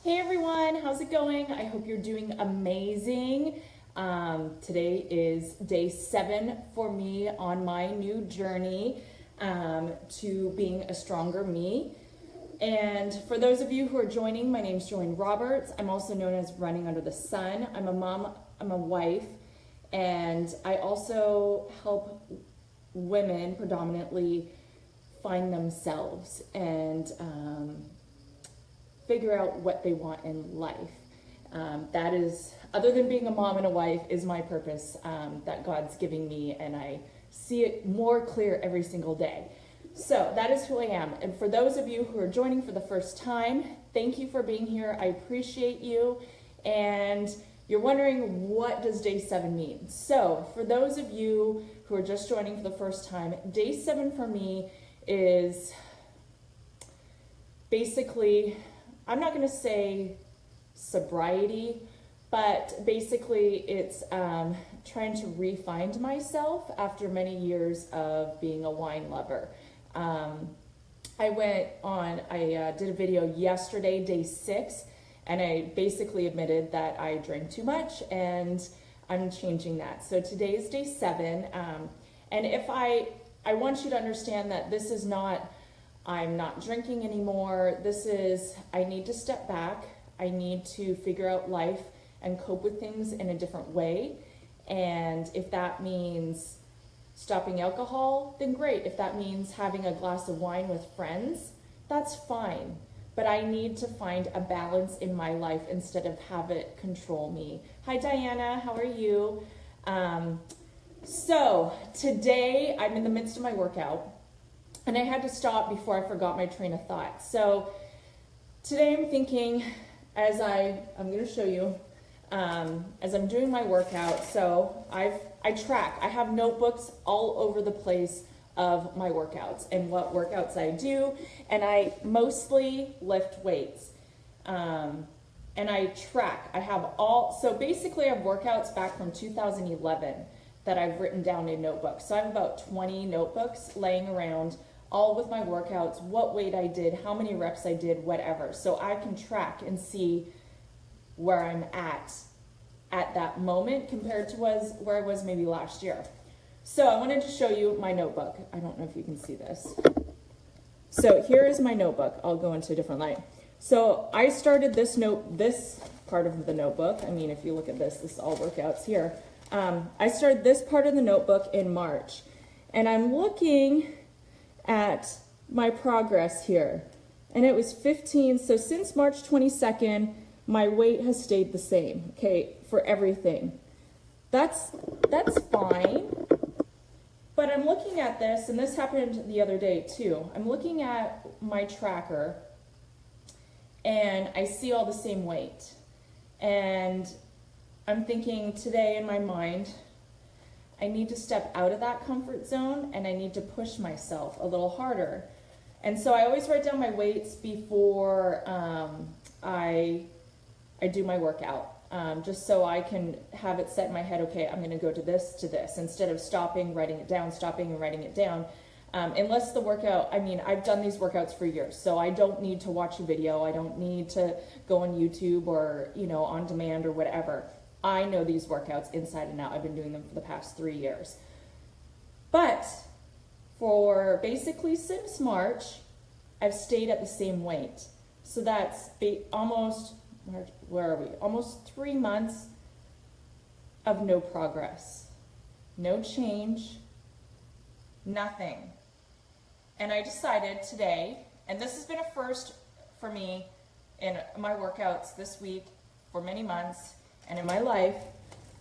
Hey everyone, how's it going? I hope you're doing amazing. Today is day 7 for me on my new journey to being a stronger me. And for those of you who are joining, my name is Joanne Roberts. I'm also known as Running Under the Sun. I'm a mom, I'm a wife, and I also help women predominantly find themselves and figure out what they want in life. That is, other than being a mom and a wife, is my purpose that God's giving me, and I see it more clear every single day. So that is who I am. And for those of you who are joining for the first time, thank you for being here. I appreciate you. And you're wondering, what does day 7 mean? So for those of you who are just joining for the first time, day 7 for me is basically, I'm not going to say sobriety, but basically it's trying to re-find myself after many years of being a wine lover. I did a video yesterday, day 6, and I basically admitted that I drank too much, and I'm changing that. So today is day 7, and if I want you to understand that this is not, I'm not drinking anymore. This is, I need to step back. I need to figure out life and cope with things in a different way. And if that means stopping alcohol, then great. If that means having a glass of wine with friends, that's fine. But I need to find a balance in my life instead of have it control me. Hi, Diana, how are you? So today I'm in the midst of my workout, and I had to stop before I forgot my train of thought. So today I'm thinking, as I'm going to show you, as I'm doing my workout. So I track. I have notebooks all over the place of my workouts and what workouts I do, and I mostly lift weights. And I track. I have so basically I have workouts back from 2011 that I've written down in notebooks. So I have about 20 notebooks laying around, all with my workouts, what weight I did, how many reps I did, whatever. So I can track and see where I'm at that moment compared to where I was maybe last year. So I wanted to show you my notebook. I don't know if you can see this. So here is my notebook. I'll go into a different light. So I started this part of the notebook. I mean, if you look at this is all workouts here. I started this part of the notebook in March, and I'm looking at my progress here, and it was 15. So since March 22nd, my weight has stayed the same, okay, for everything. That's fine. But I'm looking at this, and this happened the other day too. I'm looking at my tracker, and I see all the same weight. And I'm thinking today in my mind, I need to step out of that comfort zone, and I need to push myself a little harder. And so I always write down my weights before I do my workout, just so I can have it set in my head, okay, I'm going to go to this, instead of stopping, writing it down, stopping and writing it down. Unless the workout, I mean, I've done these workouts for years, so I don't need to watch a video. I don't need to go on YouTube or, on demand or whatever. I know these workouts inside and out. I've been doing them for the past 3 years. But for basically since March, I've stayed at the same weight. So that's almost, where are we? Almost 3 months of no progress, no change, nothing. And I decided today, and this has been a first for me in my workouts this week for many months, and in my life,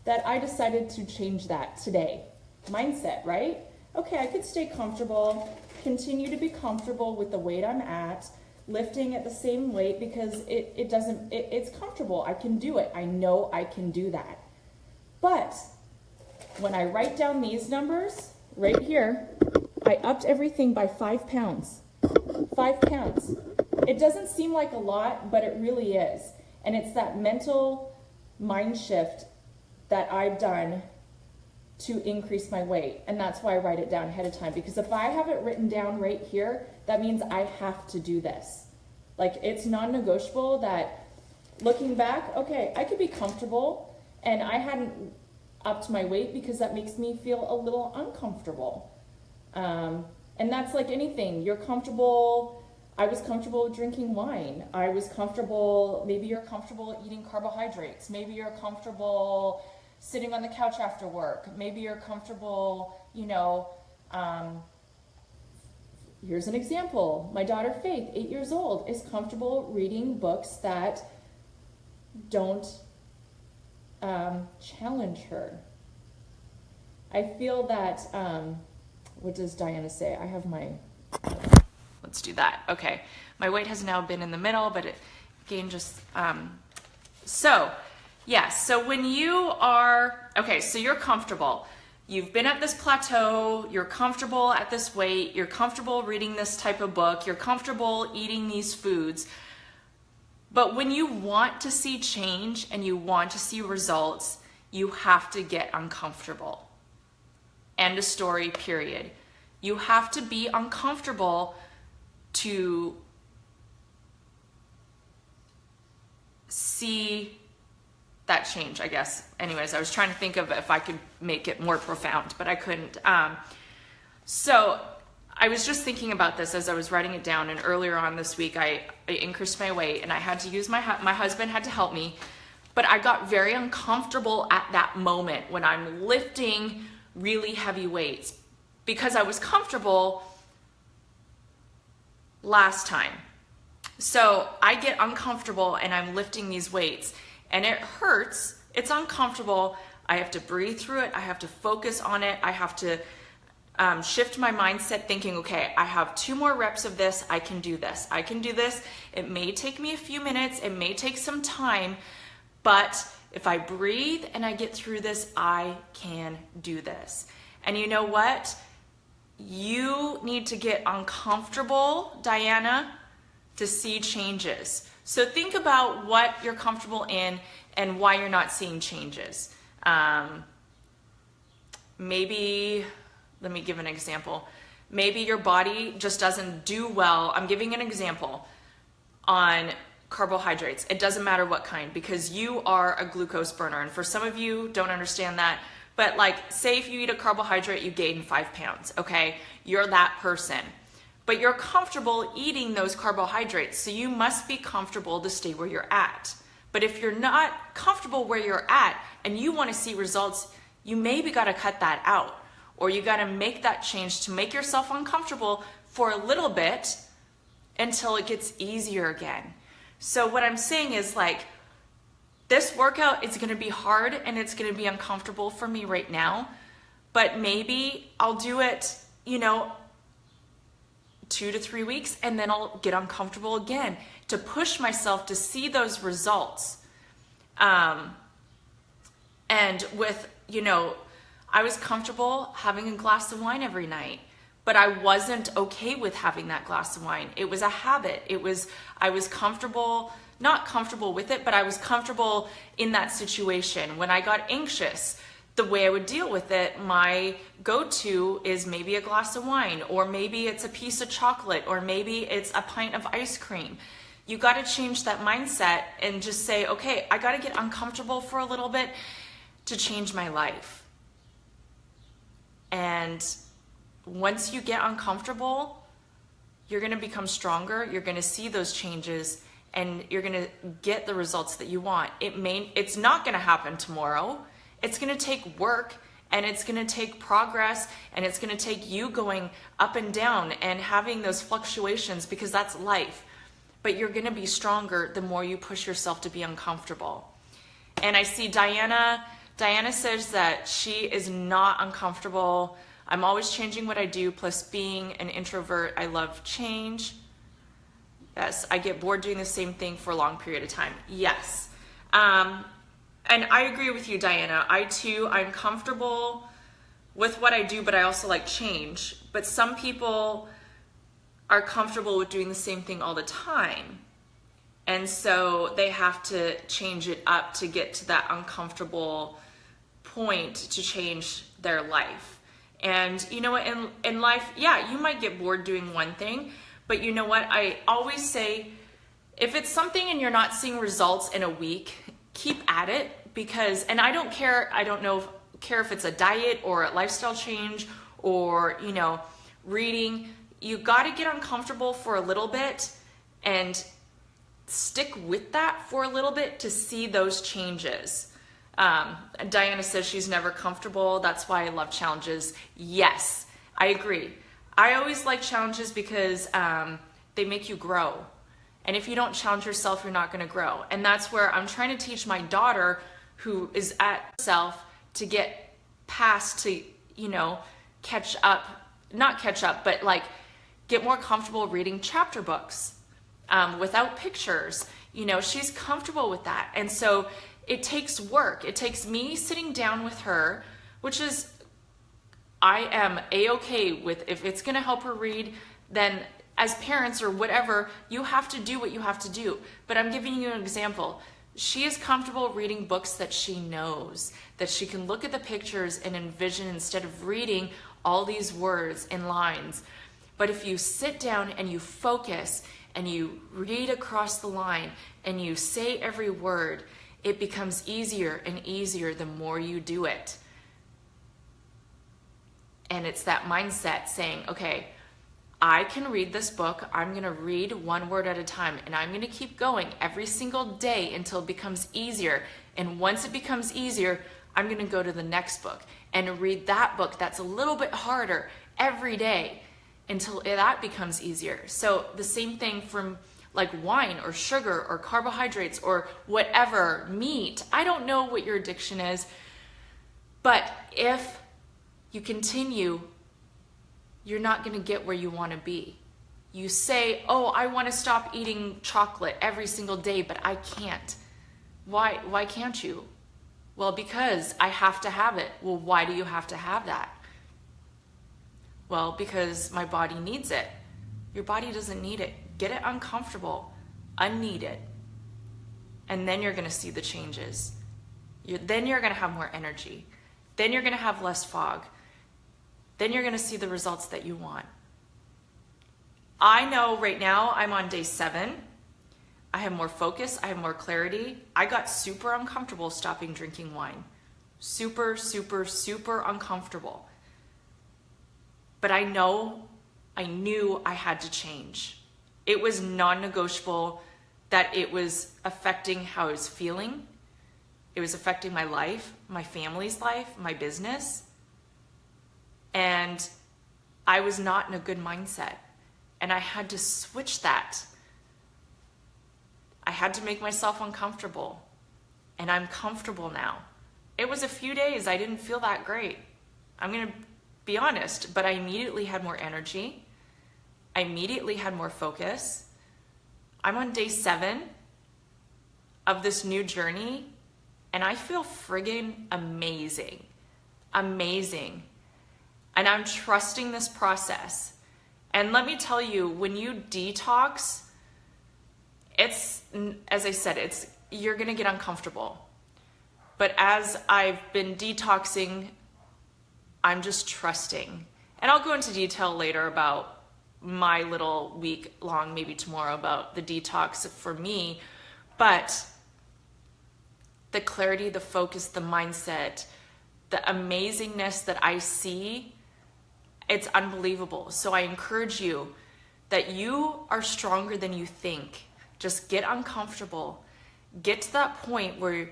that I decided to change that today. Mindset, right? Okay, I could stay comfortable, continue to be comfortable with the weight I'm at, lifting at the same weight, because it's comfortable. I can do it. I know I can do that. But when I write down these numbers right here, I upped everything by 5 pounds. 5 pounds. It doesn't seem like a lot, but it really is. And it's that mental mind shift that I've done to increase my weight, and that's why I write it down ahead of time, because if I have it written down right here, that means I have to do this. Like, it's non-negotiable that looking back, okay, I could be comfortable and I hadn't upped my weight because that makes me feel a little uncomfortable. And that's like anything. You're comfortable. I was comfortable drinking wine. I was comfortable, maybe you're comfortable eating carbohydrates. Maybe you're comfortable sitting on the couch after work. Maybe you're comfortable, here's an example. My daughter Faith, 8 years old, is comfortable reading books that don't challenge her. I feel that, what does Diana say? I have my, let's do that. Okay, my weight has now been in the middle, but it again just, so when you are, okay, so you're comfortable. You've been at this plateau, you're comfortable at this weight, you're comfortable reading this type of book, you're comfortable eating these foods. But when you want to see change and you want to see results, you have to get uncomfortable. End of story, period. You have to be uncomfortable to see that change, I guess. Anyways, I was trying to think of if I could make it more profound, but I couldn't. So I was just thinking about this as I was writing it down, and earlier on this week, I increased my weight, and I had to use my husband had to help me, but I got very uncomfortable at that moment when I'm lifting really heavy weights because I was comfortable last time. So I get uncomfortable and I'm lifting these weights and it hurts. It's uncomfortable. I have to breathe through it. I have to focus on it. I have to shift my mindset thinking, okay, I have 2 more reps of this. I can do this. I can do this. It may take me a few minutes. It may take some time, but if I breathe and I get through this, I can do this. And you know what? You need to get uncomfortable, Diana, to see changes. So think about what you're comfortable in and why you're not seeing changes. Maybe, let me give an example. Maybe your body just doesn't do well. I'm giving an example on carbohydrates. It doesn't matter what kind, because you are a glucose burner. And for some of you, don't understand that. But like, say if you eat a carbohydrate, you gain 5 pounds, okay? You're that person. But you're comfortable eating those carbohydrates, so you must be comfortable to stay where you're at. But if you're not comfortable where you're at and you want to see results, you maybe got to cut that out, or you got to make that change to make yourself uncomfortable for a little bit until it gets easier again. So what I'm saying is, like, this workout is going to be hard and it's going to be uncomfortable for me right now, but maybe I'll do it, 2 to 3 weeks, and then I'll get uncomfortable again to push myself to see those results. And with, I was comfortable having a glass of wine every night, but I wasn't okay with having that glass of wine. It was a habit. I was comfortable, not comfortable with it, but I was comfortable in that situation. When I got anxious, the way I would deal with it, my go-to is maybe a glass of wine, or maybe it's a piece of chocolate, or maybe it's a pint of ice cream. You got to change that mindset and just say, okay, I got to get uncomfortable for a little bit to change my life. And once you get uncomfortable, you're going to become stronger. You're going to see those changes and you're going to get the results that you want. It's not going to happen tomorrow. It's going to take work, and it's going to take progress, and it's going to take you going up and down and having those fluctuations, because that's life. But you're going to be stronger the more you push yourself to be uncomfortable. And I see Diana says that she is not uncomfortable. I'm always changing what I do, plus being an introvert, I love change. Yes, I get bored doing the same thing for a long period of time. Yes. And I agree with you, Diana. I'm comfortable with what I do, but I also like change. But some people are comfortable with doing the same thing all the time. And so they have to change it up to get to that uncomfortable point to change their life. And you know what, in life, yeah, you might get bored doing one thing, but you know what, I always say, if it's something and you're not seeing results in a week, keep at it, because, and I don't care, I don't know care if it's a diet or a lifestyle change or, you know, reading. You got to get uncomfortable for a little bit and stick with that for a little bit to see those changes. Diana says she's never comfortable. That's why I love challenges. Yes, I agree. I always like challenges because they make you grow. And if you don't challenge yourself, you're not going to grow. And that's where I'm trying to teach my daughter, who is at herself, to get past, to, you know, catch up, not catch up, but like get more comfortable reading chapter books without pictures. You know, she's comfortable with that. And so it takes work. It takes me sitting down with her, which is, I am a-okay with. If it's going to help her read, then as parents or whatever, you have to do what you have to do. But I'm giving you an example. She is comfortable reading books that she knows, that she can look at the pictures and envision instead of reading all these words and lines. But if you sit down and you focus and you read across the line and you say every word, it becomes easier and easier the more you do it. And it's that mindset saying, okay, I can read this book. I'm going to read one word at a time, and I'm going to keep going every single day until it becomes easier. And once it becomes easier, I'm going to go to the next book and read that book that's a little bit harder every day until that becomes easier. So the same thing from like wine or sugar or carbohydrates or whatever, meat. I don't know what your addiction is, but if you continue, you're not going to get where you want to be. You say, oh, I want to stop eating chocolate every single day, but I can't. Why can't you? Well, because I have to have it. Well, why do you have to have that? Well, because my body needs it. Your body doesn't need it. Get it uncomfortable, unneed it, and then you're going to see the changes. Then you're going to have more energy. Then you're going to have less fog. Then you're going to see the results that you want. I know right now I'm on day 7. I have more focus. I have more clarity. I got super uncomfortable stopping drinking wine. Super, super, super uncomfortable. But I knew I had to change. It was non-negotiable that it was affecting how I was feeling. It was affecting my life, my family's life, my business. And I was not in a good mindset. And I had to switch that. I had to make myself uncomfortable. And I'm comfortable now. It was a few days I didn't feel that great. I'm going to be honest, but I immediately had more energy. I immediately had more focus. I'm on day 7 of this new journey, and I feel friggin' amazing. Amazing. And I'm trusting this process. And let me tell you, when you detox, it's, as I said, you're gonna get uncomfortable. But as I've been detoxing, I'm just trusting. And I'll go into detail later about my little week long, maybe tomorrow, about the detox for me. But the clarity, the focus, the mindset, the amazingness that I see, it's unbelievable. So I encourage you that you are stronger than you think. Just get uncomfortable. Get to that point where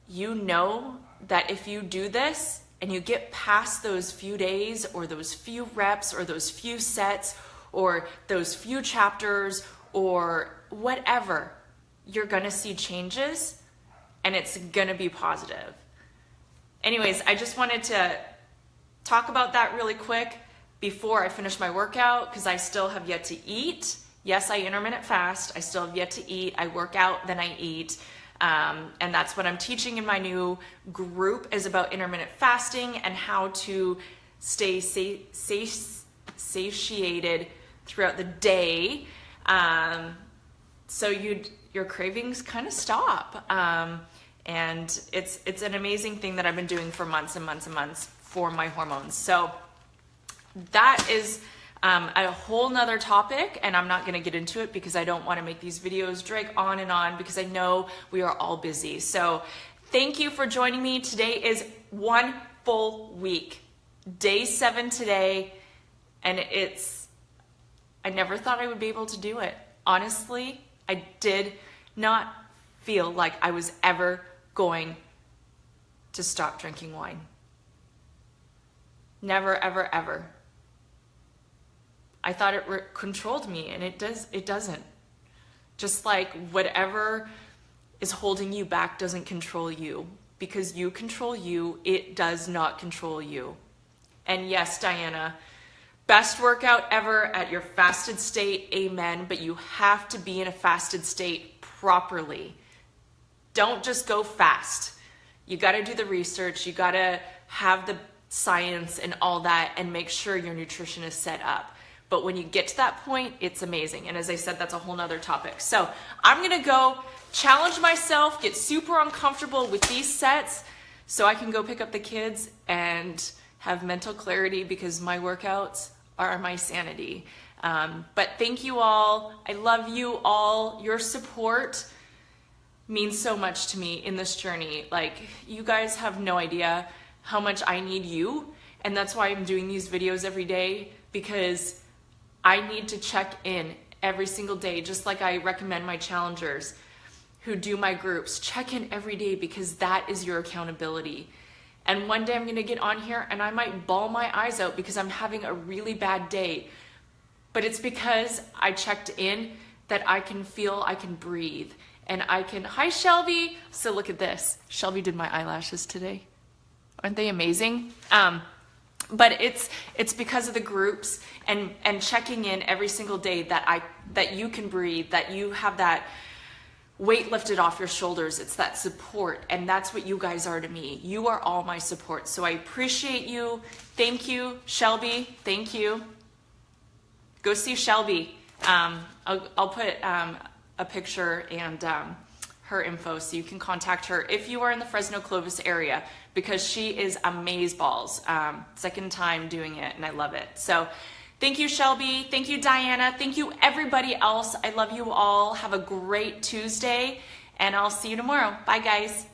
you know that if you do this and you get past those few days or those few reps or those few sets or those few chapters or whatever, you're gonna see changes and it's gonna be positive. Anyways, I just wanted to talk about that really quick before I finish my workout, because I still have yet to eat. Yes, I intermittent fast. I still have yet to eat. I work out, then I eat. And that's what I'm teaching in my new group, is about intermittent fasting and how to stay satiated throughout the day. So your cravings kind of stop. And it's an amazing thing that I've been doing for months and months and months for my hormones. So that is a whole nother topic, and I'm not going to get into it because I don't want to make these videos drag on and on because I know we are all busy. So thank you for joining me. Today is 1 full week, day 7 today, and I never thought I would be able to do it. Honestly, I did not feel like I was ever going to stop drinking wine. Never, ever, ever. I thought it controlled me, and it doesn't. Just like whatever is holding you back doesn't control you. Because you control you, it does not control you. And yes, Diana, best workout ever at your fasted state, amen, but you have to be in a fasted state properly. Don't just go fast. You got to do the research, you got to have the science and all that, and make sure your nutrition is set up. But when you get to that point, it's amazing. And as I said, that's a whole nother topic. So I'm going to go challenge myself, get super uncomfortable with these sets so I can go pick up the kids and have mental clarity, because my workouts are my sanity. But thank you all. I love you all. Your support means so much to me in this journey. Like, you guys have no idea how much I need you. And that's why I'm doing these videos every day, because I need to check in every single day, just like I recommend my challengers who do my groups. Check in every day, because that is your accountability. And one day I'm gonna get on here and I might bawl my eyes out because I'm having a really bad day. But it's because I checked in, that I can feel, I can breathe, and I can, hi Shelby. So look at this. Shelby did my eyelashes today. Aren't they amazing? But it's because of the groups and checking in every single day that you can breathe, that you have that weight lifted off your shoulders. It's that support, and that's what you guys are to me. You are all my support. So I appreciate you. Thank you, Shelby. Thank you. Go see Shelby. I'll put a picture and her info so you can contact her if you are in the Fresno Clovis area, because she is amazeballs. Second time doing it, and I love it. So thank you, Shelby. Thank you, Diana. Thank you, everybody else. I love you all. Have a great Tuesday, and I'll see you tomorrow. Bye, guys.